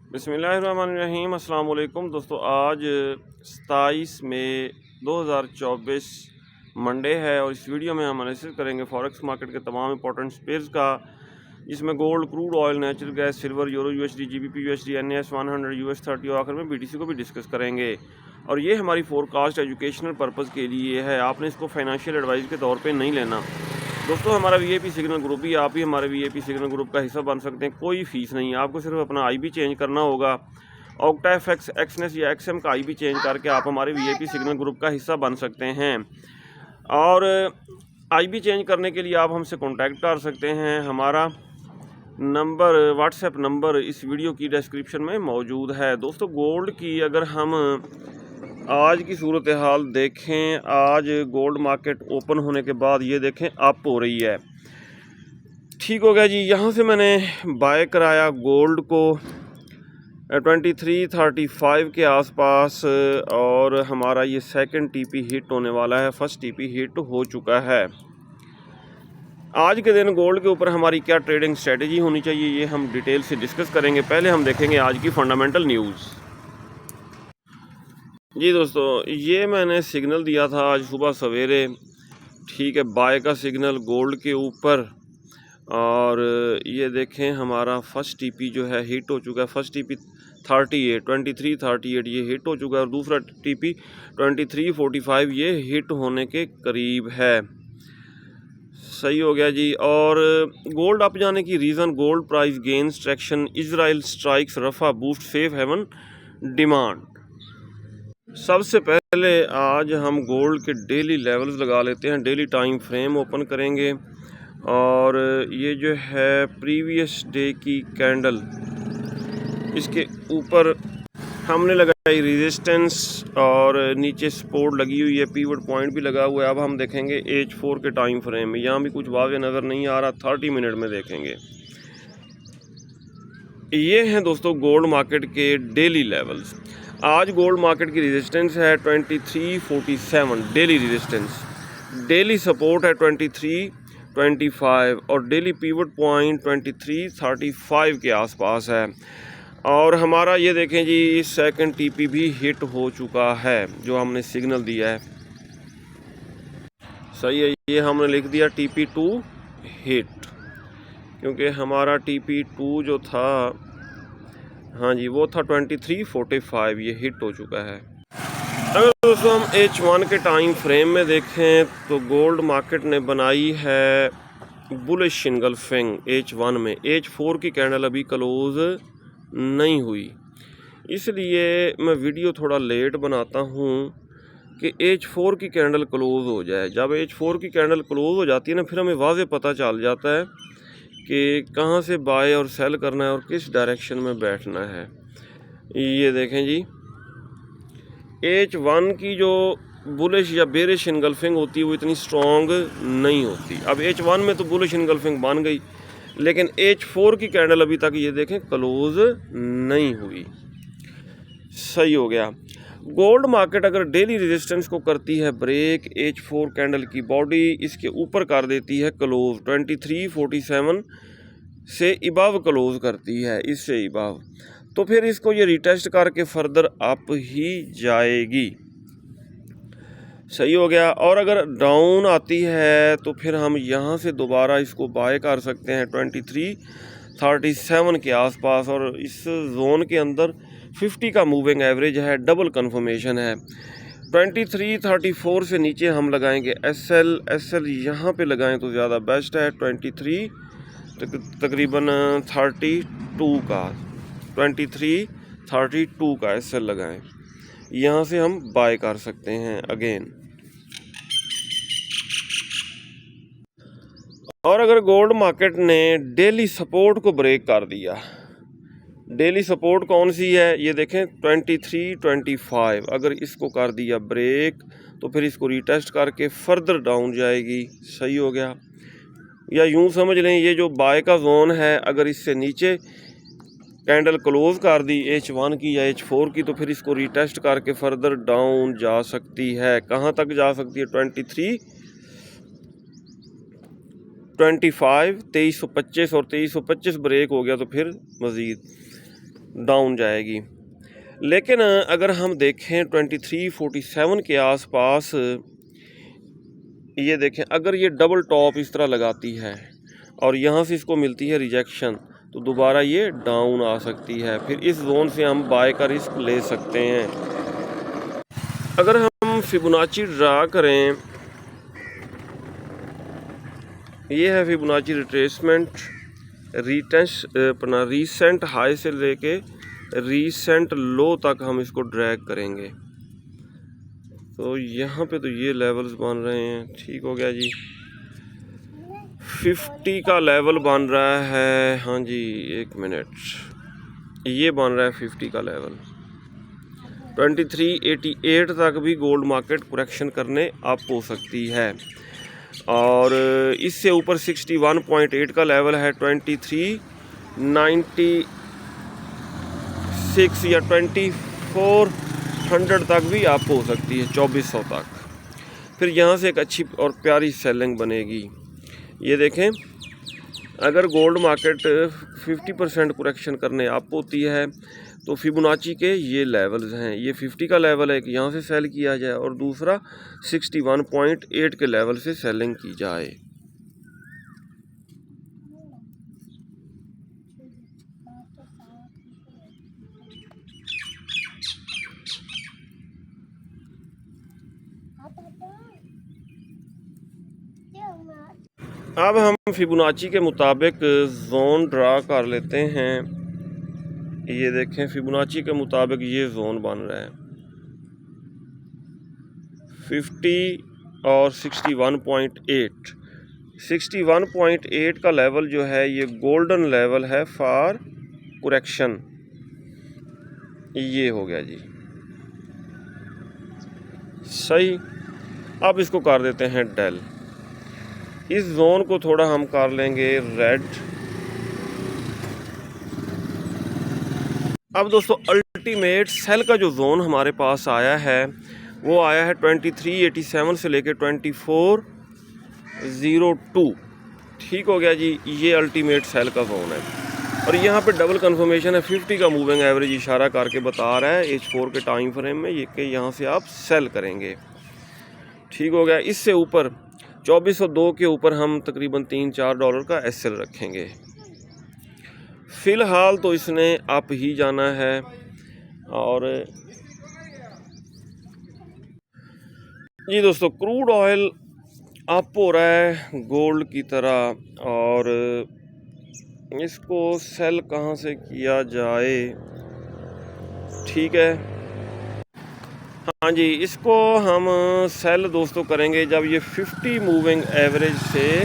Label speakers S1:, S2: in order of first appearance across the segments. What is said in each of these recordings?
S1: बिस्मिल्लाहिर्रहमानिर्रहीम। अस्सलाम वालेकुम दोस्तों, आज 27 मई 2024 मंडे है और इस वीडियो में हम एनालिसिस करेंगे फॉरेक्स मार्केट के तमाम इंपॉर्टेंट पेयर्स का, जिसमें gold, crude oil, natural gas, silver, euro USD, GBP USD, NS 100, US 30 और आखिर में बीटीसी को भी डिस्कस करेंगे। और ये हमारी फोरकास्ट एजुकेशनल पर्पज़ के लिए है, आपने इसको फाइनेंशियल एडवाइस के तौर पे नहीं लेना। दोस्तों, हमारा वीआईपी सिग्नल ग्रुप ही, आप ही हमारे वीआईपी सिग्नल ग्रुप का हिस्सा बन सकते हैं। कोई फ़ीस नहीं है, आपको सिर्फ अपना आईबी चेंज करना होगा। ऑक्टा एफएक्स, एक्सनेस या एक्सएम का आईबी चेंज करके आप हमारे वीआईपी सिग्नल ग्रुप का हिस्सा बन सकते हैं। और आईबी चेंज करने के लिए आप हमसे कॉन्टैक्ट कर सकते हैं। हमारा नंबर, व्हाट्सएप नंबर इस वीडियो की डिस्क्रिप्शन में मौजूद है। दोस्तों, गोल्ड की अगर हम आज की सूरत हाल देखें, आज गोल्ड मार्केट ओपन होने के बाद ये देखें अप हो रही है। ठीक हो गया जी। यहाँ से मैंने बाय कराया गोल्ड को 2335 के आसपास और हमारा ये सेकंड टीपी हिट होने वाला है। फर्स्ट टीपी हिट हो चुका है। आज के दिन गोल्ड के ऊपर हमारी क्या ट्रेडिंग स्ट्रेटजी होनी चाहिए, ये हम डिटेल से डिस्कस करेंगे। पहले हम देखेंगे आज की फंडामेंटल न्यूज़। जी दोस्तों, ये मैंने सिग्नल दिया था आज सुबह सवेरे, ठीक है, बाय का सिग्नल गोल्ड के ऊपर। और ये देखें हमारा फर्स्ट टीपी जो है हिट हो चुका है। फर्स्ट टीपी 2338 ये हिट हो चुका है और दूसरा टीपी 2345 ये हिट होने के करीब है। सही हो गया जी। और गोल्ड अप जाने की reason, gold price gains traction, Israel strikes Rafah boost safe haven demand. सबसे पहले आज हम गोल्ड के डेली लेवल्स लगा लेते हैं। डेली टाइम फ्रेम ओपन करेंगे और ये जो है प्रीवियस डे की कैंडल, इसके ऊपर हमने लगाई रेजिस्टेंस और नीचे सपोर्ट लगी हुई है, पीवट पॉइंट भी लगा हुआ है। अब हम देखेंगे H4 के टाइम फ्रेम में, यहाँ भी कुछ वावे नज़र नहीं आ रहा। 30 मिनट में देखेंगे। ये हैं दोस्तों गोल्ड मार्केट के डेली लेवल्स। आज गोल्ड मार्केट की रेजिस्टेंस है 2347 डेली रेजिस्टेंस, डेली सपोर्ट है 2325 और डेली पीवट पॉइंट 2335 के आसपास है। और हमारा ये देखें जी, सेकंड टीपी भी हिट हो चुका है जो हमने सिग्नल दिया है। सही है, ये हमने लिख दिया TP2 हिट, क्योंकि हमारा TP2 जो था, हाँ जी, वो था 2345, ये हिट हो चुका है। अगर दोस्तों हम H1 के टाइम फ्रेम में देखें तो गोल्ड मार्केट ने बनाई है बुलिश इनगल्फिंग H1 में। H4 की कैंडल अभी क्लोज नहीं हुई, इसलिए मैं वीडियो थोड़ा लेट बनाता हूँ कि H4 की कैंडल क्लोज हो जाए। जब H4 की कैंडल क्लोज हो जाती है ना, फिर हमें वाज़े पता चल जाता है कि कहाँ से बाय और सेल करना है और किस डायरेक्शन में बैठना है। ये देखें जी, H1 की जो बुलिश या बेरिश इनगल्फिंग होती है वो इतनी स्ट्रॉन्ग नहीं होती। अब H1 में तो बुलिश इनगल्फिंग बन गई, लेकिन H4 की कैंडल अभी तक ये देखें क्लोज नहीं हुई। सही हो गया। गोल्ड मार्केट अगर डेली रेजिस्टेंस को करती है ब्रेक, H4 कैंडल की बॉडी इसके ऊपर कर देती है क्लोज, 2347 से इबाव क्लोज करती है, इससे इबाव, तो फिर इसको ये रिटेस्ट करके फर्दर अप ही जाएगी। सही हो गया। और अगर डाउन आती है तो फिर हम यहाँ से दोबारा इसको बाय कर सकते हैं 2337 के आसपास, और इस जोन के अंदर 50 का मूविंग एवरेज है, डबल कंफर्मेशन है। 2334 से नीचे हम लगाएंगे एसएल यहाँ पे लगाएं तो ज़्यादा बेस्ट है। 23 तकरीबन 32 का 2332 का एसएल लगाएं, यहाँ से हम बाय कर सकते हैं अगेन। और अगर गोल्ड मार्केट ने डेली सपोर्ट को ब्रेक कर दिया, डेली सपोर्ट कौन सी है ये देखें, 2325, अगर इसको कर दिया ब्रेक तो फिर इसको रिटेस्ट करके फर्दर डाउन जाएगी। सही हो गया। या यूं समझ लें, ये जो बाय का जोन है, अगर इससे नीचे कैंडल क्लोज कर दी H1 की या H4 की, तो फिर इसको रिटेस्ट करके फर्दर डाउन जा सकती है। कहाँ तक जा सकती है? 2325, 2325, और 2325 ब्रेक हो गया तो फिर मज़ीद डाउन जाएगी। लेकिन अगर हम देखें 2347 के आसपास, ये देखें अगर ये डबल टॉप इस तरह लगाती है और यहाँ से इसको मिलती है रिजेक्शन, तो दोबारा ये डाउन आ सकती है। फिर इस जोन से हम बाय का रिस्क ले सकते हैं। अगर हम फिबोनाची ड्रा करें, ये है फिबोनाची रिट्रेसमेंट, अपना रीसेंट हाई से लेके रीसेंट लो तक हम इसको ड्रैग करेंगे। तो यहाँ पे तो ये लेवल्स बन रहे हैं, ठीक हो गया जी। 50 का लेवल बन रहा है, हाँ जी एक मिनट, ये बन रहा है 50 का लेवल। 2388 तक भी गोल्ड मार्केट करेक्शन करने अप हो सकती है। और इससे ऊपर 61.8 का लेवल है, 2396 या 2400 तक भी अप हो सकती है, 2400 तक। फिर यहाँ से एक अच्छी और प्यारी सेलिंग बनेगी। ये देखें, अगर गोल्ड मार्केट 50% करेक्शन करने अप होती है तो फिबोनाची के ये लेवल्स हैं। ये 50 का लेवल है कि यहाँ से सेल किया जाए और दूसरा 61.8 के लेवल से सेलिंग की जाए। अब हम फिबोनाची के मुताबिक जोन ड्रा कर लेते हैं। ये देखें, फिबोनाची के मुताबिक ये जोन बन रहा है 50 और 61.8। 61.8 का लेवल जो है ये गोल्डन लेवल है फॉर करेक्शन। ये हो गया जी सही। अब इसको कर देते हैं डेल। इस जोन को थोड़ा हम कर लेंगे रेड। अब दोस्तों अल्टीमेट सेल का जो जोन हमारे पास आया है वो आया है 2387 से लेके 2402। ठीक हो गया जी, ये अल्टीमेट सेल का जोन है। और यहाँ पे डबल कंफर्मेशन है, 50 का मूविंग एवरेज इशारा करके बता रहा है H4 के टाइम फ्रेम में ये कि यहाँ से आप सेल करेंगे। ठीक हो गया। इससे ऊपर 2402 के ऊपर हम तकरीबन $3-4 का एसएल रखेंगे। फ़िलहाल तो इसने अप ही जाना है। और जी दोस्तों, क्रूड ऑयल अप हो रहा है गोल्ड की तरह, और इसको सेल कहाँ से किया जाए? ठीक है, हाँ जी, इसको हम सेल दोस्तों करेंगे जब ये 50 मूविंग एवरेज से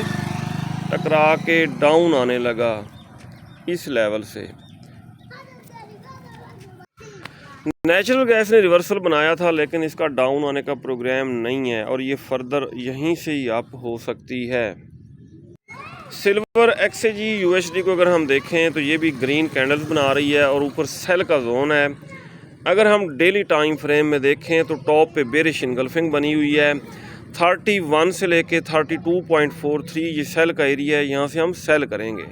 S1: टकरा के डाउन आने लगा इस लेवल से। नेचुरल गैस ने रिवर्सल बनाया था लेकिन इसका डाउन आने का प्रोग्राम नहीं है और ये फर्दर यहीं से ही अप हो सकती है। सिल्वर एक्सचेंज यूएसडी को अगर हम देखें तो ये भी ग्रीन कैंडल्स बना रही है और ऊपर सेल का जोन है। अगर हम डेली टाइम फ्रेम में देखें तो टॉप पे बेरिश इनगल्फिंग बनी हुई है। 31 से लेके 32.43 ये सेल का एरिया है, यहाँ से हम सेल करेंगे।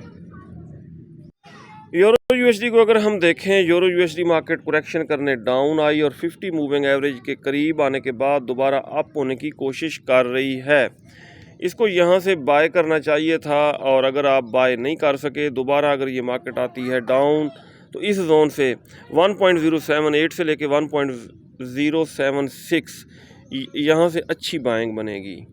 S1: यूरो यूएसडी को अगर हम देखें, यूरो यूएसडी मार्केट करेक्शन करने डाउन आई और 50 मूविंग एवरेज के करीब आने के बाद दोबारा अप होने की कोशिश कर रही है। इसको यहाँ से बाय करना चाहिए था, और अगर आप बाय नहीं कर सके, दोबारा अगर ये मार्केट आती है डाउन तो इस जोन से 1.078 से लेके 1.076 यहाँ से अच्छी बाइंग बनेगी।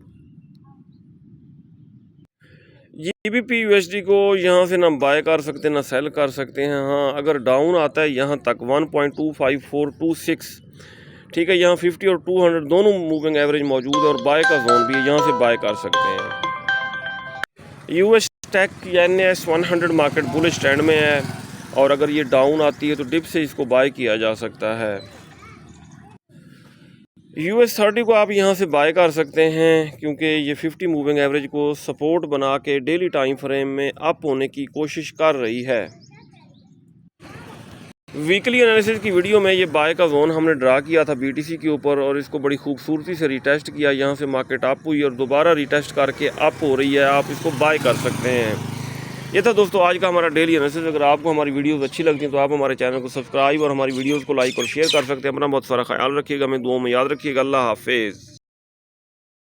S1: GBP USD को यहाँ से ना बाय कर सकते ना सेल कर सकते हैं। हाँ, अगर डाउन आता है यहाँ तक 1.25426, ठीक है, यहाँ 50 और 200 दोनों मूविंग एवरेज मौजूद है और बाय का जोन भी है, यहाँ से बाय कर सकते हैं। US tech NS 100 market bullish trend में है और अगर ये डाउन आती है तो डिप से इसको बाय किया जा सकता है। US 30 को आप यहाँ से बाय कर सकते हैं क्योंकि ये 50 मूविंग एवरेज को सपोर्ट बना के डेली टाइम फ्रेम में अप होने की कोशिश कर रही है। वीकली एनालिसिस की वीडियो में ये बाय का जोन हमने ड्रा किया था BTC के ऊपर और इसको बड़ी खूबसूरती से रिटेस्ट किया। यहाँ से मार्केट अप हुई और दोबारा रिटेस्ट करके अप हो रही है, आप इसको बाय कर सकते हैं। ये था दोस्तों आज का हमारा डेली एनालिसिस। अगर आपको हमारी वीडियोस अच्छी लगती हैं तो आप हमारे चैनल को सब्सक्राइब और हमारी वीडियोस को लाइक और शेयर कर सकते हैं। अपना बहुत सारा ख्याल रखिएगा, हमें दुआओं में याद रखिएगा। अल्लाह हाफिज़।